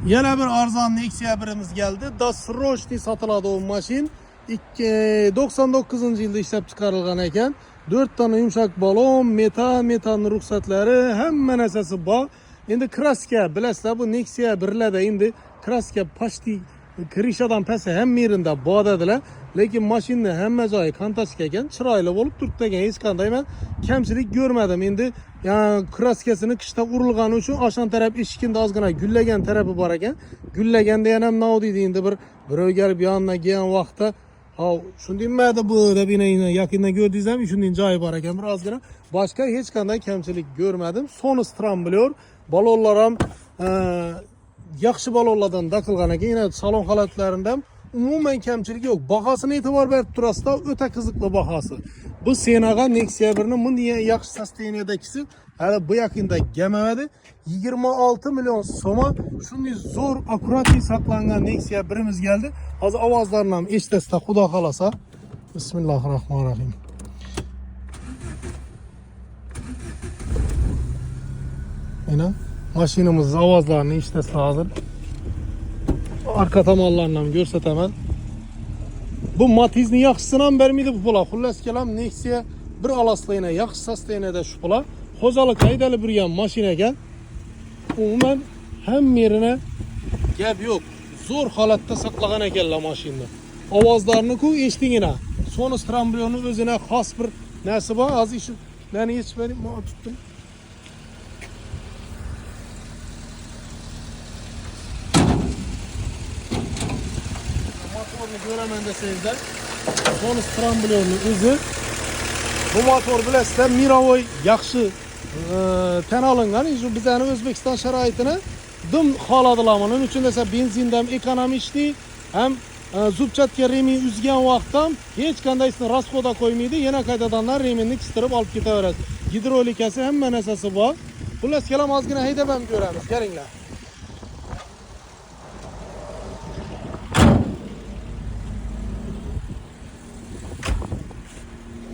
Yana bir arzon Nexia birimiz geldi. Dasrochniy satiladi o mashin. 99-yilda ishlab chiqarilgan ekan. 4 tane yumshoq balon, metan ruxsatlari, hamma narsasi bor. Endi kraska bilasizlar, bu Nexia 1larda endi kraska почти krishadan past hamma yerida bor dedilar. Lekin mashinni hamma joyi kontaska ekan, chiroyli bo'lib turibdi ekan. Hech qanday men kamchilik ko'rmadim. Endi yani kraskasini qishda urilgani uchun oshan taraf eshikida ozgina gullagan tarafi bor ekan. Gullaganda yana ham nima deydi endi birov kelib yonidan kelgan vaqtda ha shundaymi bu deb yaqindan ko'rdingizmi? Shunday joyi bor ekan birozgina. Boshqa hech qanday kamchilik ko'rmadim. Sonus tramblyor, balonlar ham yaxshi balonlardan daqilgan ekan. Yana salon holatlarida umuman kamchilik yo'q. Bahosini e'tibor berib turasizda, o'ta qiziqli bahosi. Bu Senaga Nexia 1ni bunday yaxshi sosteniyadagisi hali bu yaqinda gamavadi. 26 million so'ma shunday zo'r akkuratli saqlangan Nexia 1imiz geldi. Hozir ovozlarini ham eshitasizlar, xudo xolasa. Bismillahirrohmanirrohim. Mana mashinamizning ovozlarini eshitasizlar hozir. Arka tomonlarini ham ko'rsataman. Bu Matiz'ni yaxshisini ham bermaydi bu bular. Xullas kelam Nexia bir alaslayına yaxshi sosteniyada shu bular. Xo'jalik haydalib yurgan mashina ekan. Umuman hamma yerine gap yo'q. Zo'r holatda saqlagan ekanlar mashinani. Ovozlarini-ku eshitingina. Sonus tramblyorning o'zine xos bir narsa bor. Hozir shu meni yechmadim, men tutdim. Motorni ko'raman desangizlar, Sonus tramblyorning o'zi bu motor bilasizlar mirovoy yaxshi tan olingan. Shu bizning O'zbekiston sharoitini dim holadilar. Buning uchun esa benzindan ekonomishli ham zubchatga remin uzgan vaqtdan hech qanday rasxoda qo'ymaydi. Yana qaytadanlar reminni qistirib olib ketaveradi. Gidrolikasi hamma narsasi bor. Xullas kelam ozgina haydab ham ko'ramiz. Keringlar.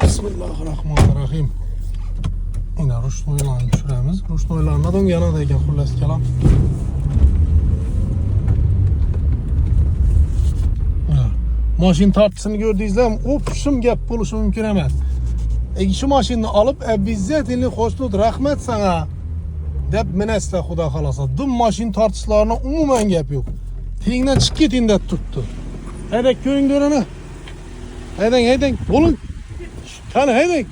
Bismillahirrahmanirrahim. Yine ruşnoylarını düşüremiz. Ruşnoylarına da yana da ekan xullas kelam. Mashin tartısını gördüğünüzde opşum gap bo'lishi mumkin emas. Shu mashinani olib, "Обязательно Xosnud, rahmat sana" deb minasizlar xudo xolasa. Dim mashin tartishlarına umuman gap yo'q. Tengdan chiqib keting deb turibdi. Haydang ko'ring do'rani. Haydang, bo'lin. Qani haydang.